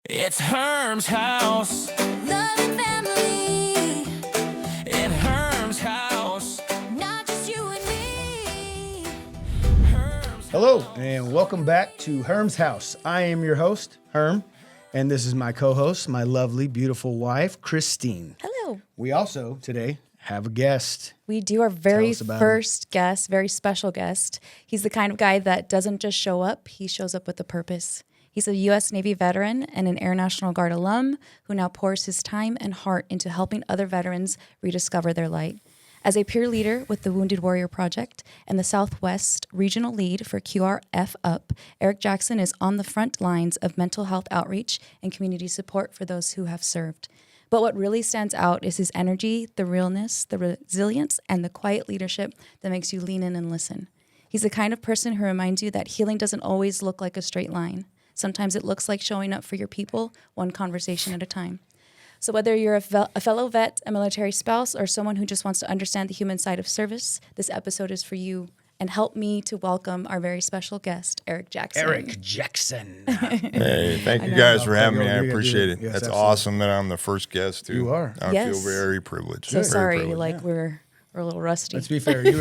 It's Herm's house. Love and family. In Herm's house. Not just you and me. Herm's Hello, and welcome back to Herm's House. I am your host, Herm, and this is my co-host, my lovely, beautiful wife, Kristin. Hello. We also, today, have a guest. We do our very us about first guest, very special guest. He's the kind of guy that doesn't just show up, he shows up with a purpose. He's a U.S. Navy veteran and an Air National Guard alum who now pours his time and heart into helping other veterans rediscover their light. As a peer leader with the Wounded Warrior Project and the Southwest Regional Lead for QRFup, Erik Jackson is on the front lines of mental health outreach and community support for those who have served. But what really stands out is his energy, the realness, the resilience, and the quiet leadership that makes you lean in and listen. He's the kind of person who reminds you that healing doesn't always look like a straight line. Sometimes it looks like showing up for your people, one conversation at a time. So whether you're a fellow vet, a military spouse, or someone who just wants to understand the human side of service, this episode is for you. And help me to welcome our very special guest, Erik Jackson. Erik Jackson. Hey, thank you guys for having me. I You're gonna appreciate do it. it. Yes, That's absolutely. awesome that I'm the first guest, too. You are. I Yes. feel very privileged. So Very sorry, privileged. like we're a little rusty. Let's be fair. You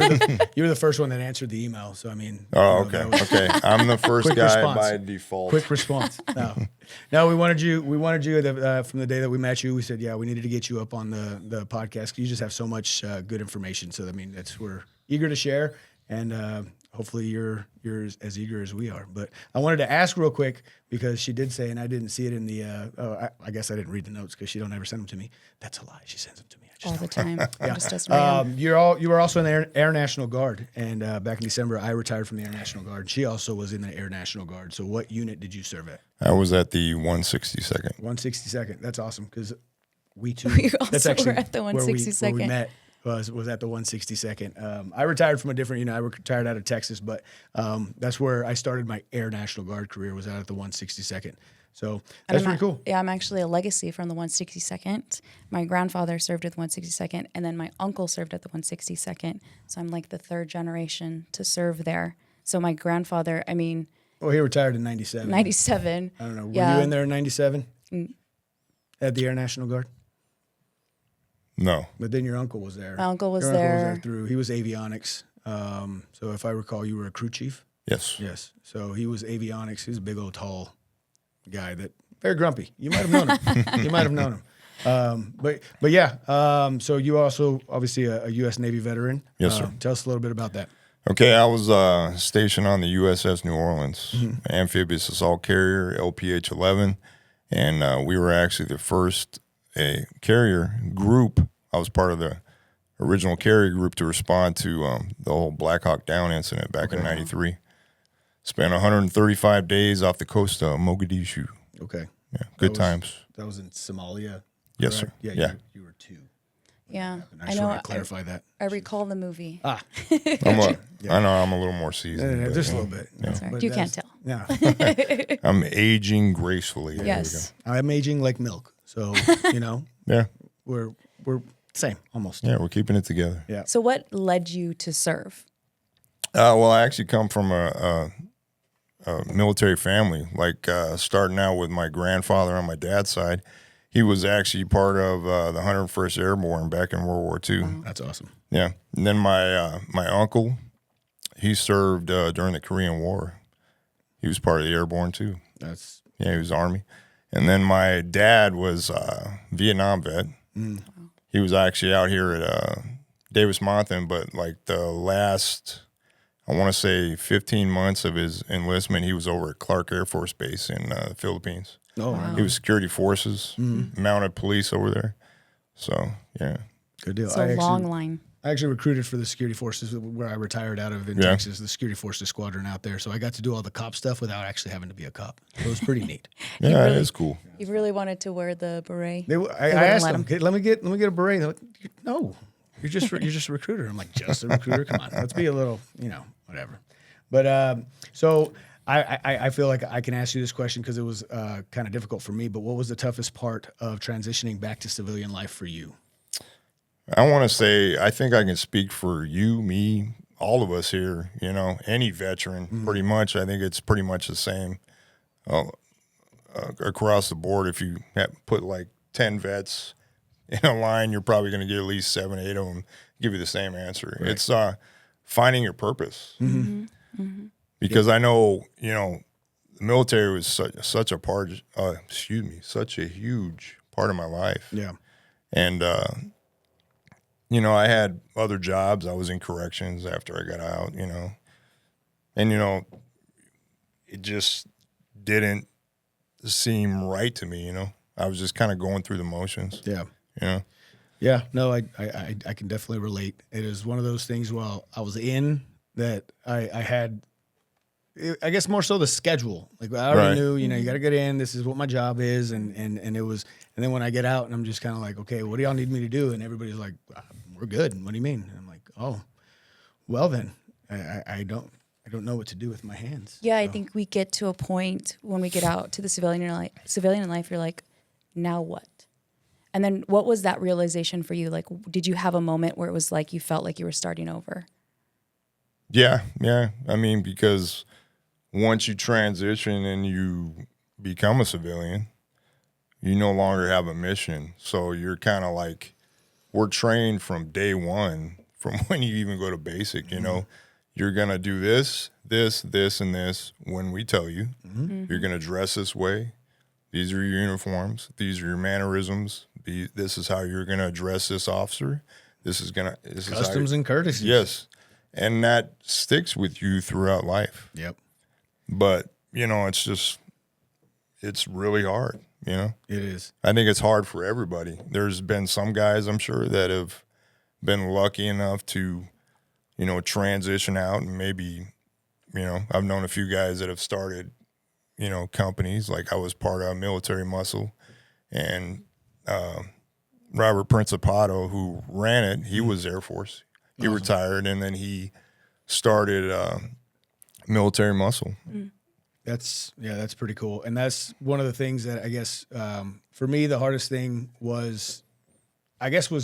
were the first one that answered the email, so I mean. Oh, you know, okay. that was- Okay. I'm the first Quick guy response. by default. Quick response. No, we wanted you. We wanted you from the day that we met you. We said, yeah, we needed to get you up on the podcast. You just have so much good information. So I mean, we're eager to share, and hopefully you're as eager as we are. But I wanted to ask real quick because she did say, and I didn't see it in the. I guess I didn't read the notes because she don't ever send them to me. That's a lie. She sends them to me. I just all don't. the time. Just us random. You were also in the Air National Guard, and back in December, I retired from the Air National Guard. She also was in the Air National Guard. So, what unit did you serve at? I was at the 162nd. 162nd. That's awesome because we too. We also that's actually were at the where we 162nd. met. Was at the 162nd. I retired from a different unit. I retired out of Texas, but that's where I started my Air National Guard career. Was out at the 162nd. So that's pretty cool. Yeah, I'm actually a legacy from the 162nd. My grandfather served at the 162nd, and then my uncle served at the 162nd. So I'm like the third generation to serve there. So my grandfather, I mean, Well, he retired in '97. 97. I don't know. Were Yeah. you in there in '97 at the Air National Guard? No. But then your uncle was there. My uncle was Your uncle there. he was avionics. So if I recall, you were a crew chief. Yes. Yes. So he was avionics. He was a big old tall guy that very grumpy. You might have known him. You might have known him. But yeah. So you also obviously a U.S. Navy veteran. Yes, sir. Tell us a little bit about that. Okay, I was stationed on the USS New Orleans, amphibious assault carrier, LPH-11, and we were actually the first carrier group. I was part of the original carrier group to respond to the whole Black Hawk Down incident back in '93. Spent 135 days off the coast of Mogadishu. Okay. Yeah, good times. That was in Somalia. Yes, correct? sir. Yeah. Yeah. You were two. Yeah. And I just want to clarify that. I recall the movie. I know I'm a little more seasoned. but, Just a yeah. little bit. That's right. But You can't tell. Yeah. I'm aging gracefully. There we Yes. I'm aging like milk. So, go. Yeah, we're same almost. yeah, we're keeping it together. Yeah. So what led you to serve? Well, I actually come from a military family. Like starting out with my grandfather on my dad's side, he was actually part of the 101st Airborne back in World War II. Wow. That's awesome. Yeah, and then my uncle, he served during the Korean War. He was part of the Airborne too. That's Yeah, he was Army. And then my dad was Vietnam vet. He was actually out here at Davis-Monthan, but like the last, I want to say 15 months of his enlistment, he was over at Clark Air Force Base in the Philippines. oh, wow. He was security forces, mounted police over there. So, yeah. Good deal. So long line. I actually recruited for the security forces where I retired out of in Yeah. Texas, the security forces squadron out there. So I got to do all the cop stuff without actually having to be a cop. So it was pretty neat. Yeah, really- it is cool. You really wanted to wear the beret. I wouldn't asked let them, him. let me get a beret. They're like, no, you're just a recruiter. I'm like, just a recruiter? Come on, let's be a little, whatever. But so I feel like I can ask you this question because it was kind of difficult for me. But what was the toughest part of transitioning back to civilian life for you? I want to say, I think I can speak for you, me, all of us here, any veteran, pretty much. I think it's pretty much the same. across the board, if you put like 10 vets in a line, you're probably going to get at least 7, 8 of them give you the same answer. Right. It's finding your purpose. Mm-hmm. Mm-hmm. Because I know, you know, the military was such a part, such a huge part of my life. Yeah. And, you know, I had other jobs. I was in corrections after I got out, you know. And, you know, it just didn't seem right to me, you know. I was just kind of going through the motions. Yeah. You know? Yeah. No, I can definitely relate. It is one of those things while I was in that I had, I guess more so the schedule. Like I already knew, you know, you got to get in. This is what my job is. And it was, and then when I get out and I'm just kind of like, okay, what do y'all need me to do? And everybody's like, we're good. What do you mean? And I'm like, oh, well then I don't know what to do with my hands. Yeah, so. I think we get to a point when we get out to the civilian life, you're like, now what? And then what was that realization for you? Like, did you have a moment where it was like you felt like you were starting over? Yeah. I mean, because once you transition and you become a civilian, you no longer have a mission. So you're kind of like, we're trained from day one, from when you even go to basic, you know. You're going to do this, and this when we tell you. Mm-hmm. You're going to dress this way. These are your uniforms. These are your mannerisms. This is how you're going to address this officer. This is customs and courtesies. Yes. And that sticks with you throughout life. Yep. But, you know, it's really hard, you know. It is. I think it's hard for everybody. There's been some guys, I'm sure, that have been lucky enough to, you know, transition out, and maybe, you know, I've known a few guys that have started, you know, companies. Like I was part of Military Muscle, and Robert Principato, who ran it, he was Air Force. He retired, and then he started Military Muscle. That's pretty cool. And that's one of the things that I guess for me, the hardest thing was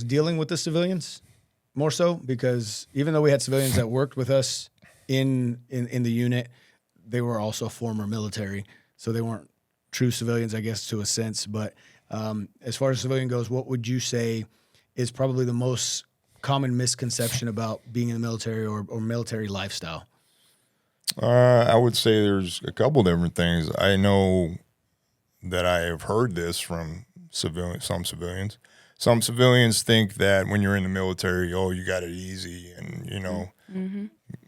dealing with the civilians more so, because even though we had civilians that worked with us in the unit, they were also former military. So they weren't true civilians, I guess, to a sense. But as far as civilian goes, what would you say is probably the most common misconception about being in the military or military lifestyle? I would say there's a couple different things. I know that I have heard this from some civilians. Some civilians think that when you're in the military, oh, you got it easy, and you know. Mm-hmm.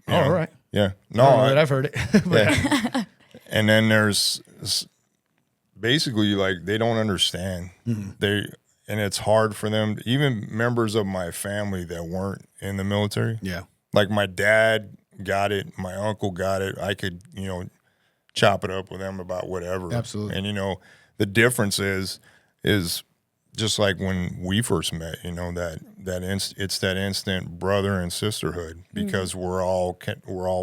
All right. Yeah. No, I don't know that I've heard it. Yeah. And then there's basically like they don't understand. Mm-hmm. And it's hard for them. Even members of my family that weren't in the military. Yeah. Like my dad got it, my uncle got it. I could, you know, chop it up with them about whatever. Absolutely. And you know, the difference is just like when we first met, you know, it's that instant brother and sisterhood, because we're all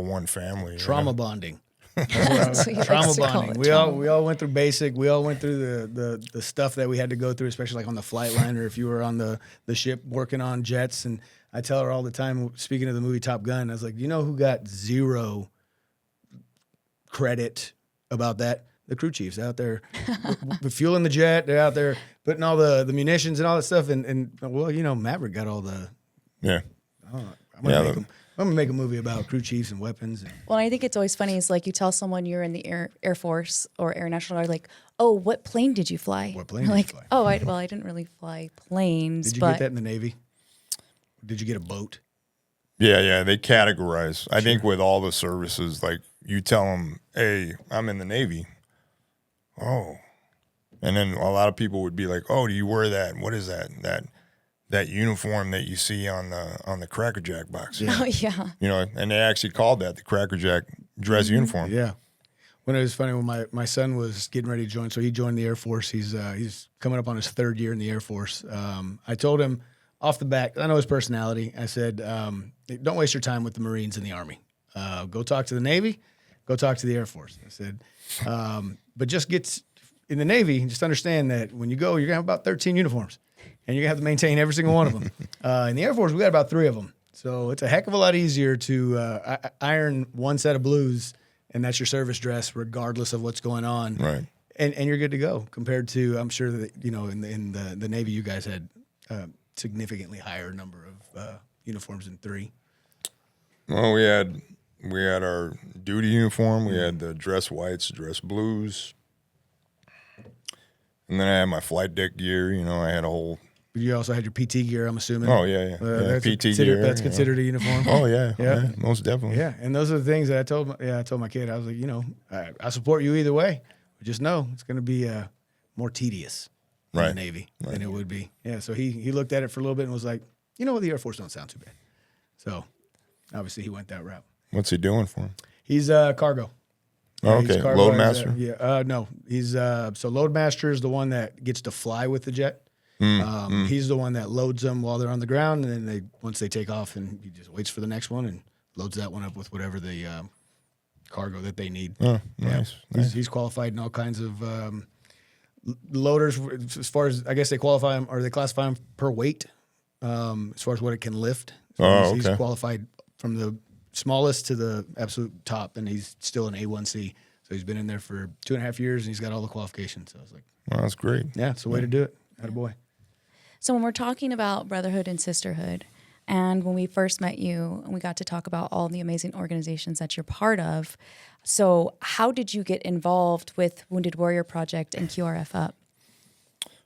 one family. Trauma bonding. Trauma bonding. We all went through basic. We all went through the stuff that we had to go through, especially like on the flight line, or if you were on the ship working on jets. And I tell her all the time, speaking of the movie Top Gun, I was like, you know who got zero credit about that? The crew chiefs out there fueling the jet. They're out there putting all the munitions and all that stuff. And well, you know, Maverick got all the. Yeah. I'm going to make a movie about crew chiefs and weapons. Well, I think it's always funny. It's like you tell someone you're in the Air Force or Air National Guard, like, oh, what plane did you fly? What plane did you fly? Oh, I didn't really fly planes. Did you get that in the Navy? Did you get a boat? Yeah. They categorize. I think with all the services, like you tell them, hey, I'm in the Navy. Oh. And then a lot of people would be like, oh, do you wear that? What is that? That uniform that you see on the Cracker Jack box. Yeah. Oh, yeah. You know, and they actually called that the Cracker Jack dress uniform. Yeah. When it was funny, when my son was getting ready to join, so he joined the Air Force. He's coming up on his 3rd year in the Air Force. I told him off the bat, I know his personality. I said, don't waste your time with the Marines and the Army. Go talk to the Navy. Go talk to the Air Force. I said, but just get in the Navy, just understand that when you go, you're going to have about 13 uniforms, and you're going to have to maintain every single one of them. In the Air Force, we got about 3 of them. So it's a heck of a lot easier to iron one set of blues, and that's your service dress regardless of what's going on. Right. and you're good to go compared to, I'm sure that, you know, in the Navy, you guys had significantly higher number of uniforms than 3. Well, we had our duty uniform. We had the dress whites, dress blues, and then I had my flight deck gear. You know, I had a whole. You also had your PT gear, I'm assuming. Oh yeah. That's PT gear. That's considered a uniform. Oh yeah, Yeah. yeah, most definitely. Yeah, and those are the things that I told my kid. I was like, you know, I support you either way. But just know it's going to be more tedious in the Navy than it would be. Yeah, so he looked at it for a little bit and was like, you know what, the Air Force don't sound too bad. So obviously he went that route. What's he doing for him? He's cargo. Oh, He's okay, cargo. Loadmaster. No, he's so Loadmaster is the one that gets to fly with the jet. He's the one that loads them while they're on the ground, and then once they take off, and he just waits for the next one and loads that one up with whatever the cargo that they need. Oh, nice. He's qualified in all kinds of loaders. As far as I guess they qualify him, or they classify him per weight, as far as what it can lift. So he's qualified from the smallest to the absolute top, and he's still an A1C. So he's been in there for 2.5 years, and he's got all the qualifications. So I was like, well, that's great. yeah, it's the way to do it. Attaboy. So when we're talking about brotherhood and sisterhood, and when we first met you and we got to talk about all the amazing organizations that you're part of, so how did you get involved with Wounded Warrior Project and QRFup?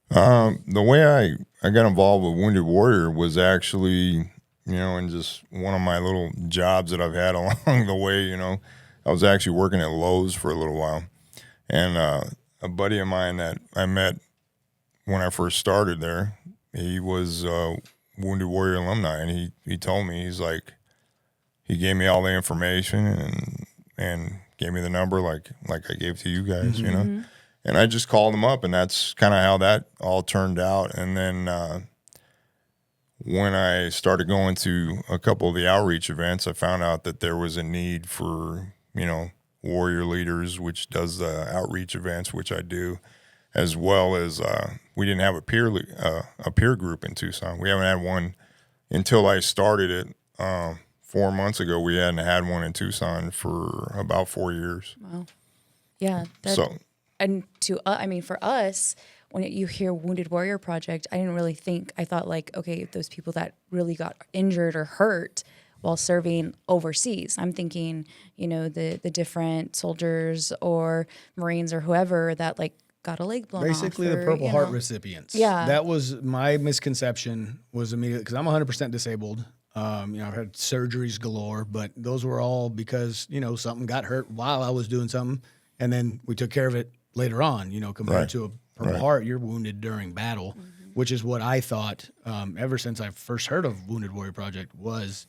The way I got involved with Wounded Warrior was actually, you know, in just one of my little jobs that I've had along the way. You know, I was actually working at Lowe's for a little while, and a buddy of mine that I met when I first started there, he was Wounded Warrior alumni, and he told me, he's like, he gave me all the information and gave me the number like I gave to you guys, you know, and I just called him up, and that's kind of how that all turned out. And then when I started going to a couple of the outreach events, I found out that there was a need for, you know, warrior leaders, which does the outreach events, which I do, as well as we didn't have a peer group in Tucson. We haven't had one until I started it 4 months ago. We hadn't had one in Tucson for about 4 years. Wow. Yeah. And for us, when you hear Wounded Warrior Project, I didn't really think, I thought like, okay, those people that really got injured or hurt while serving overseas. I'm thinking, you know, the different soldiers or Marines or whoever that like got a leg blown Basically, off. the Purple Heart recipients. Yeah. That was my misconception, was immediately, because I'm 100% disabled. You know, I've had surgeries galore, but those were all because, you know, something got hurt while I was doing something, and then we took care of it later on, you know, compared to a Purple Heart, you're wounded during battle, which is what I thought ever since I first heard of Wounded Warrior Project, was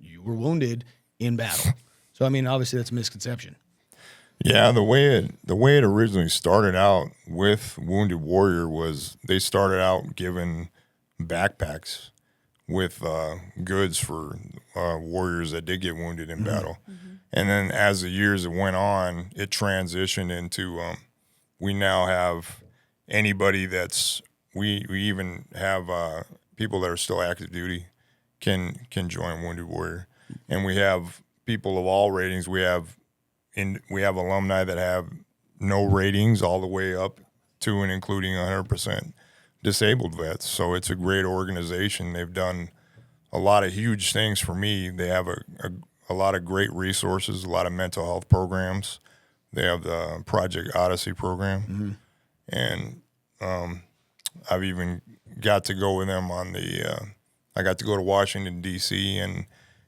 you were wounded in battle. So, I mean, obviously that's a misconception. Yeah, the way it originally started out with Wounded Warrior was they started out giving backpacks with goods for warriors that did get wounded in battle. And then as the years went on, it transitioned into we now have anybody that's we even have people that are still active duty can join Wounded Warrior, and we have people of all ratings. We have alumni that have no ratings all the way up to and including 100% disabled vets. So it's a great organization. They've done a lot of huge things for me. They have a lot of great resources, a lot of mental health programs. They have the Project Odyssey program, and I've even got to go with them on the. I got to go to Washington D.C.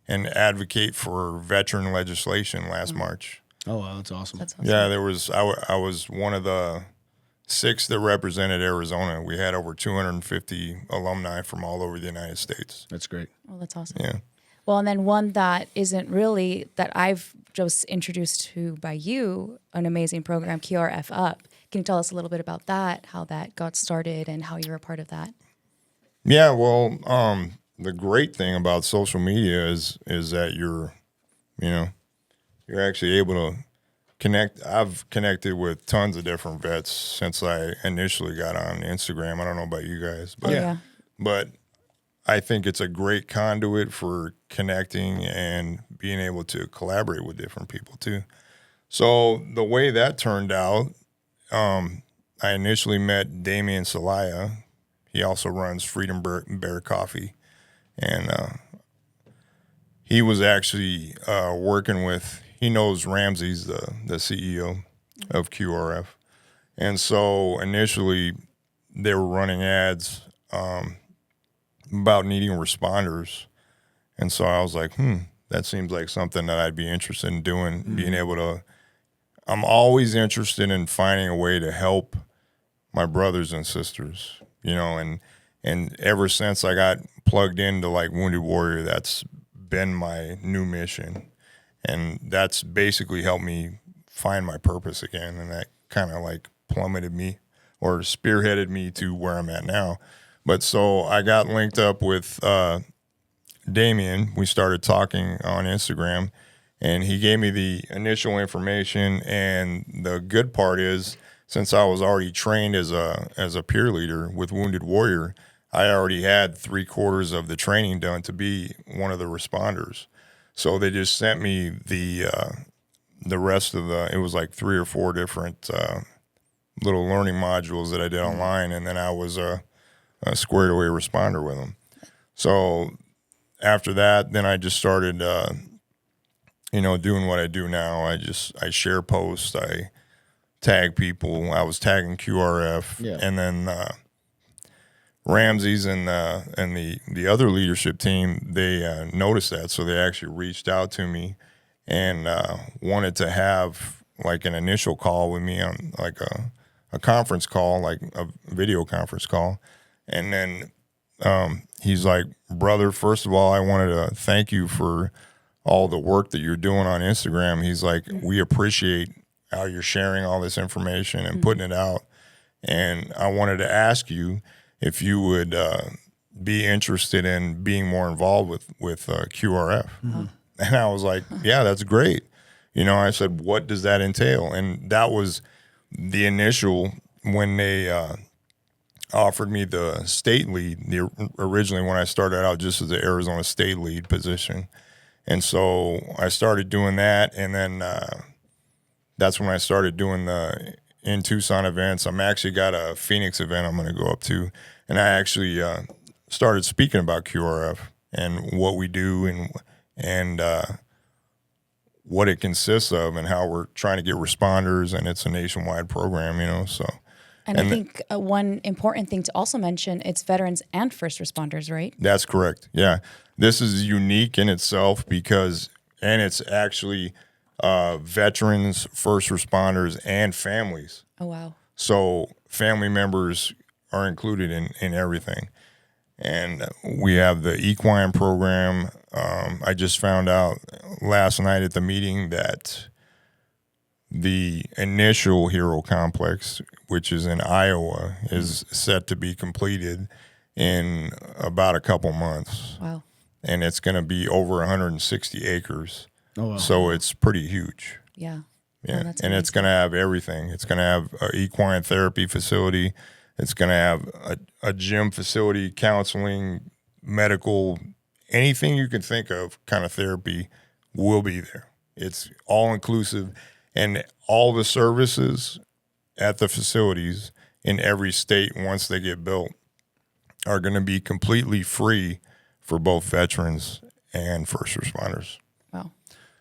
and advocate for veteran legislation last March. Oh, wow, that's awesome. Yeah, there was. I was one of the 6 that represented Arizona. We had over 250 alumni from all over the United States. That's great. Oh, that's awesome. Yeah. Well, and then one that isn't really, that I've just introduced to by you, an amazing program, QRFup. Can you tell us a little bit about that, how that got started and how you're a part of that? Yeah, well, the great thing about social media is that you're actually able to connect. I've connected with tons of different vets since I initially got on Instagram. I don't know about you guys, but but I think it's a great conduit for connecting and being able to collaborate with different people too. So the way that turned out I initially met Damian Salaya. He also runs Freedom Bear Coffee. And he was actually working with, he knows Ramsey's the CEO of QRF. And so initially they were running ads about needing responders. And so I was like, that seems like something that I'd be interested in doing, being able to, I'm always interested in finding a way to help my brothers and sisters, you know, and ever since I got plugged into like Wounded Warrior, that's been my new mission. And that's basically helped me find my purpose again. And that kind of like plummeted me or spearheaded me to where I'm at now. But so I got linked up with Damien. We started talking on Instagram, and he gave me the initial information. And the good part is, since I was already trained as a peer leader with Wounded Warrior, I already had 3/4 of the training done to be one of the responders. So they just sent me the rest of it was like 3 or 4 different little learning modules that I did online, and then I was a squared away responder with them. So after that, then I just started, doing what I do now. I share posts, I tag people. I was tagging QRF, and then Ramsey's and the other leadership team, they noticed that, so they actually reached out to me and wanted to have like an initial call with me on like a conference call, like a video conference call. And then he's like, brother, first of all, I wanted to thank you for all the work that you're doing on Instagram. He's like, we appreciate how you're sharing all this information and putting it out. And I wanted to ask you if you would be interested in being more involved with QRF. And I was like, yeah, that's great. You know, I said, what does that entail? And that was the initial, when they offered me the state lead, originally when I started out just as the Arizona state lead position. And so I started doing that, and then that's when I started doing the in Tucson events. I'm actually got a Phoenix event I'm going to go up to, and I actually started speaking about QRF and what we do and what it consists of and how we're trying to get responders, and it's a nationwide program, you know. So, and I think one important thing to also mention, it's veterans and first responders, right? That's correct. Yeah, this is unique in itself because, and it's actually veterans, first responders, and families. Oh, wow. So family members are included in everything. And we have the equine program. I just found out last night at the meeting that the initial Hero Complex, which is in Iowa, is set to be completed in about a couple months. Wow. And it's going to be over 160 acres. Oh, wow. So it's pretty huge. Yeah. Yeah, Oh, that's and it's going to have everything. It's going to have an equine therapy facility. It's going to have a gym facility, counseling, medical, anything you can think of kind of therapy will be there. It's all inclusive, and all the services at the facilities in every state once they get built are going to be completely free for both veterans and first responders. Wow.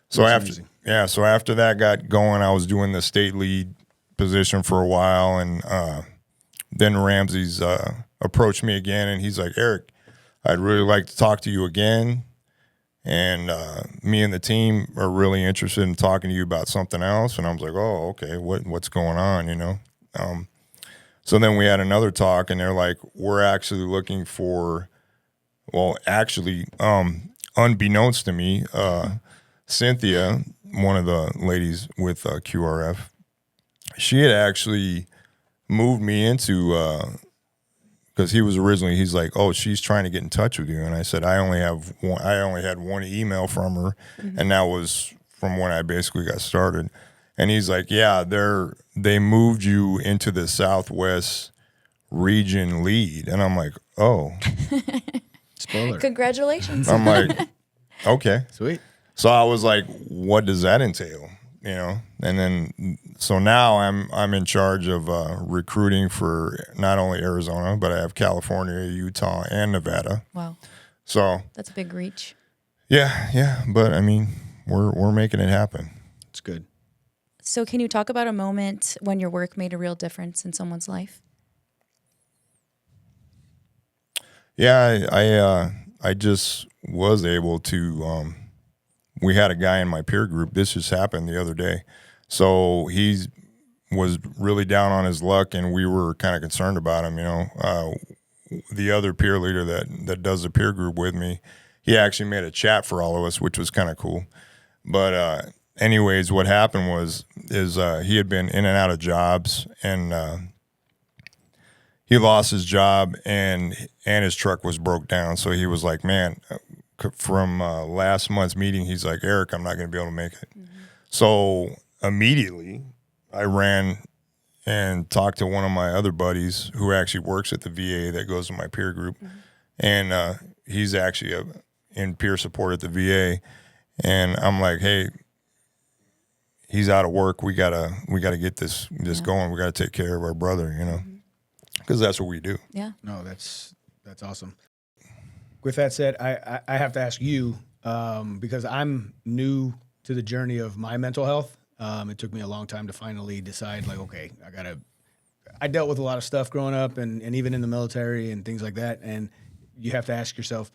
So That's after amazing. so after that got going, I was doing the state lead position for a while, and then Ramsey's approached me again, and he's like, Erik, I'd really like to talk to you again, and me and the team are really interested in talking to you about something else. And I was like, oh, okay, what's going on, you know? So then we had another talk, and they're like, we're actually looking for, well, actually, unbeknownst to me, Cynthia, one of the ladies with QRF, she had actually moved me into, because he's like, oh, she's trying to get in touch with you. And I said, I only had one email from her, and that was from when I basically got started. And he's like, yeah, they moved you into the Southwest region lead. And I'm like, oh. Spoiler. Congratulations. I'm like, okay. Sweet. So I was like, what does that entail? you know, and then so now I'm in charge of recruiting for not only Arizona, but I have California, Utah, and Nevada. Wow. So That's a big reach. yeah, but I mean, we're making it happen. It's good. So can you talk about a moment when your work made a real difference in someone's life? Yeah, I just was able to. We had a guy in my peer group. This just happened the other day. So he was really down on his luck, and we were kind of concerned about him. You know, the other peer leader that does the peer group with me, he actually made a chat for all of us, which was kind of cool. But anyways, what happened is he had been in and out of jobs, and he lost his job, and his truck was broke down. So he was like, man. From last month's meeting, he's like, Erik, I'm not going to be able to make it. Mm-hmm. So immediately I ran and talked to one of my other buddies who actually works at the VA that goes to my peer group. Mm-hmm. And he's actually in peer support at the VA. And I'm like, hey, he's out of work. We gotta get this going. We got to take care of our brother, you know, because that's what we do. Yeah. No, that's awesome. With that said, I have to ask you, because I'm new to the journey of my mental health. It took me a long time to finally decide, like, okay, I dealt with a lot of stuff growing up and even in the military and things like that. And you have to ask yourself,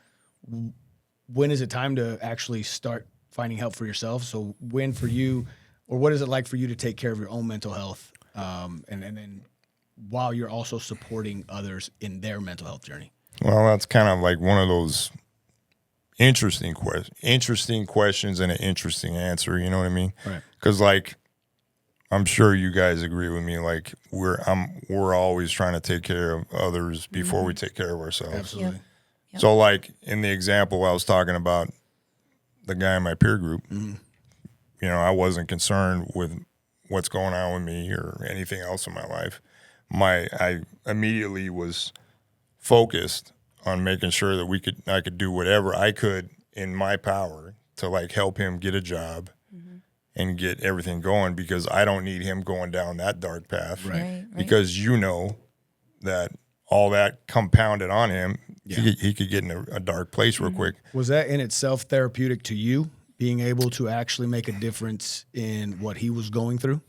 when is it time to actually start finding help for yourself? So when for you, or what is it like for you to take care of your own mental health? And then while you're also supporting others in their mental health journey? Well, that's kind of like one of those interesting questions and an interesting answer. You know what I mean? Right. Because, like, I'm sure you guys agree with me. Like, we're always trying to take care of others before we take care of ourselves. Absolutely. Yep. So, like in the example I was talking about, the guy in my peer group, you know, I wasn't concerned with what's going on with me or anything else in my life. I immediately was focused on making sure that I could do whatever I could in my power to like help him get a job and get everything going, because I don't need him going down that dark path. Right. Because you know that all that compounded on him, he could get in a dark place real quick. Was that in itself therapeutic to you, being able to actually make a difference in what he was going through?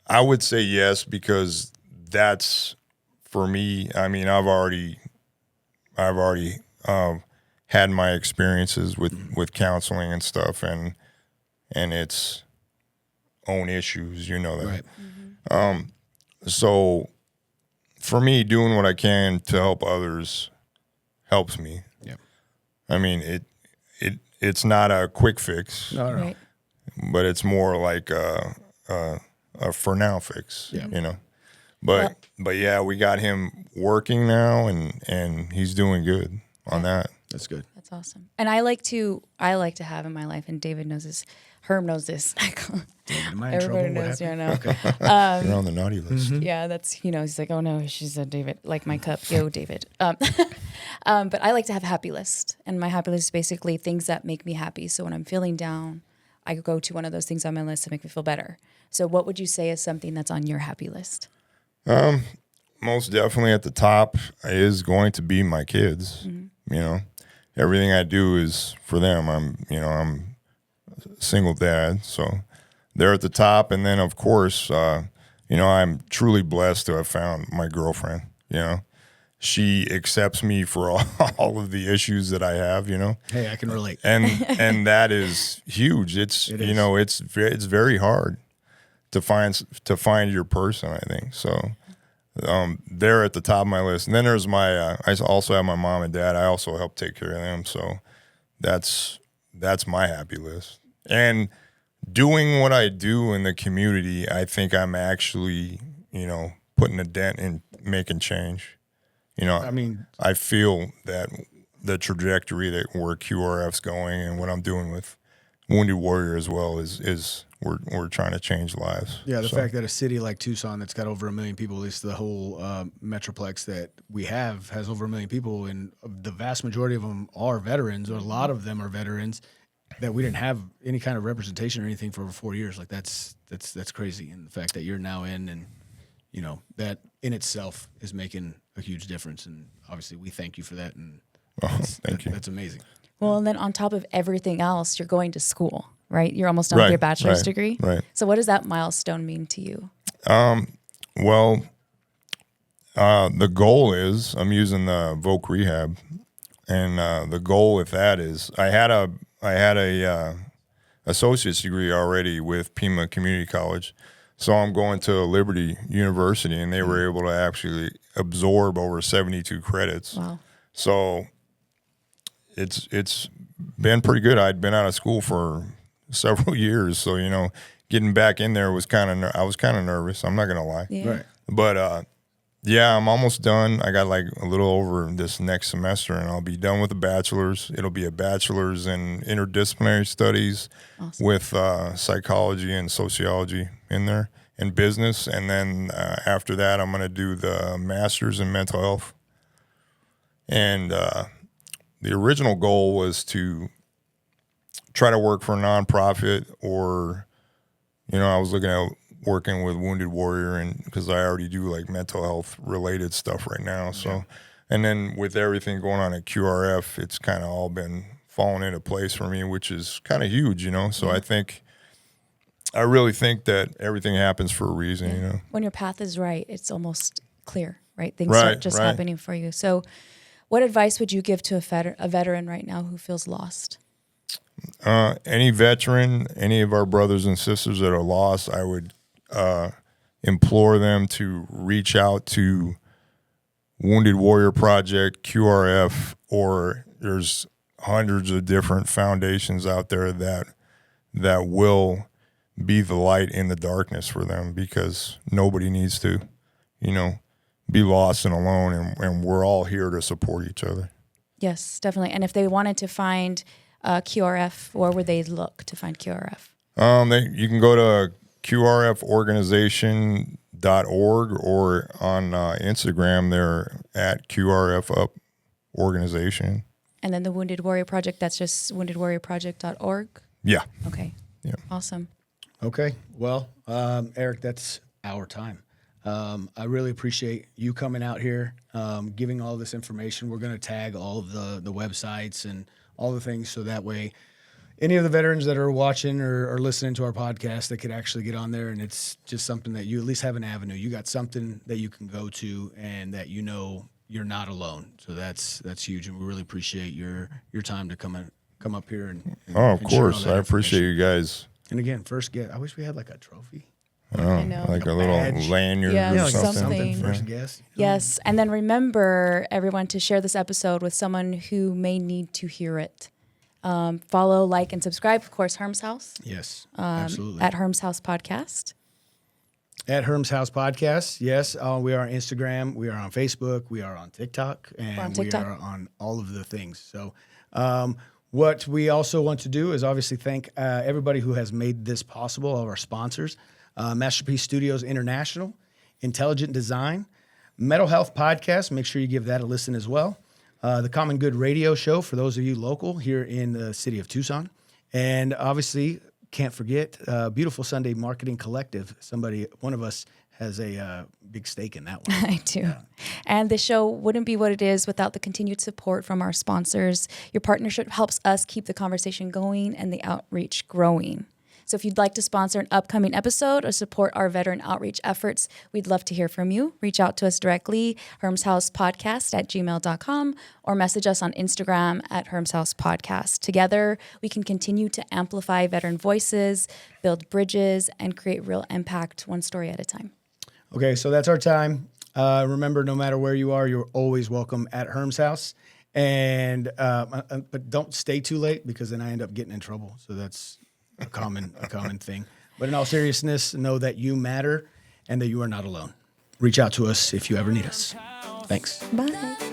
I would say yes, because that's, for me, I mean, I've already had my experiences with counseling and stuff, and its own issues, you know that. Right. So for me, doing what I can to help others helps me. Yeah. I mean, it's not a quick fix, No. Right. but it's more like a for now fix. Yeah. You know. But yeah, we got him working now, and he's doing good on that. That's good. That's awesome. And I like to have in my life, and David knows this. Herm knows this. Am I in Everybody trouble? knows. What Yeah, happened? no. You're on the naughty list. Yeah, that's, he's like, oh no, she said David, like my cup. Yo, David. But I like to have a happy list. And my happy list is basically things that make me happy. So when I'm feeling down, I go to one of those things on my list to make me feel better. So what would you say is something that's on your happy list? Most definitely at the top is going to be my kids. You know, everything I do is for them. I'm a single dad, so they're at the top. And then, of course, I'm truly blessed to have found my girlfriend. You know, she accepts me for all of the issues that I have. You know, Hey, I can relate. and that is huge. It's very hard to find your person, I think. So they're at the top of my list. And then there's I also have my mom and dad. I also help take care of them. So that's my happy list. And doing what I do in the community, I think I'm actually, putting a dent in making change. I mean, I feel that the trajectory that where QRF's going and what I'm doing with Wounded Warrior as well is we're trying to change lives. yeah, the fact that a city like Tucson that's got over 1 million people, at least the whole metroplex that we has over 1 million people, and the vast majority of them are veterans, or a lot of them are veterans, that we didn't have any kind of representation or anything for over 4 years. Like that's crazy. And the fact that you're now in, and you know, that in itself is making a huge difference. And obviously we thank you for that. And Thank you. That's amazing. Well, and then on top of everything else, you're going to school, right? You're almost done with your bachelor's degree. Right. So what does that milestone mean to you? Well, the goal is I'm using the Voc Rehab, and the goal with that is I had a associate's degree already with Pima Community College, so I'm going to Liberty University, and they were able to actually absorb over 72 credits. Wow. So it's been pretty good. I'd been out of school for several years, so you know, getting back in there was I was kind of nervous. I'm not gonna lie. Yeah. Right. But yeah, I'm almost done. I got like a little over this next semester, and I'll be done with the bachelor's. It'll be a bachelor's in interdisciplinary studies with psychology and sociology in there, and business. And then after that, I'm gonna do the master's in mental health. And the original goal was to try to work for a nonprofit, or, you know, I was looking at working with Wounded Warrior, and because I already do like mental health related stuff right now. So, and then with everything going on at QRF, it's kind of all been falling into place for me, which is kind of huge, you know? So I really think that everything happens for a reason, you know? When your path is right, it's almost clear, right? Things start just happening for you. So what advice would you give to a veteran right now who feels lost? Any veteran, any of our brothers and sisters that are lost, I would implore them to reach out to Wounded Warrior Project, QRF, or there's hundreds of different foundations out there that will be the light in the darkness for them, because nobody needs to, you know, be lost and alone, and we're all here to support each other. Yes, definitely. And if they wanted to find QRF, where would they look to find QRF? You can go to QRForganization.org, or on Instagram, they're at QRFup organization. And then the Wounded Warrior Project, that's just woundedwarriorproject.org? Yeah. Okay. Yeah. Awesome. Okay. Well, Erik, that's our time. I really appreciate you coming out here, giving all this information. We're going to tag all of the websites and all the things, so that way any of the veterans that are watching or listening to our podcast, they could actually get on there, and it's just something that you at least have an avenue. You got something that you can go to, and that you know you're not alone. So that's huge, and we really appreciate your time to come up here and of and share all course, that I appreciate information. you guys. And again, first guest. I wish we had like a trophy. I know. Like a a little badge. lanyard Yeah, or Yeah, like something. something. First guest. Yes. And then remember, everyone, to share this episode with someone who may need to hear it. Follow, like, and subscribe. Of course, Herm's House. Yes, absolutely. At Herm's House Podcast. At Herm's House Podcast, yes. We are on Instagram. We are on Facebook. We are on TikTok. And on TikTok. we are on all of the things. So what we also want to do is obviously thank everybody who has made this possible, all of our sponsors. Masterpiece Studios International, Intelligent Design, Mental Health Podcast. Make sure you give that a listen as well. The Common Good Radio Show for those of you local here in the city of Tucson. And obviously, can't forget Beautiful Sunday Marketing Collective. One of us has a big stake in that one. I do. Yeah. And the show wouldn't be what it is without the continued support from our sponsors. Your partnership helps us keep the conversation going and the outreach growing. So if you'd like to sponsor an upcoming episode or support our veteran outreach efforts, we'd love to hear from you. Reach out to us directly, hermshousepodcast@gmail.com, or message us on Instagram at hermshousepodcast. Together, we can continue to amplify veteran voices, build bridges, and create real impact one story at a time. Okay, so that's our time. Remember, no matter where you are, you're always welcome at Herm's House. And but don't stay too late, because then I end up getting in trouble. So that's a common thing. But in all seriousness, know that you matter and that you are not alone. Reach out to us if you ever need us. Thanks. Bye.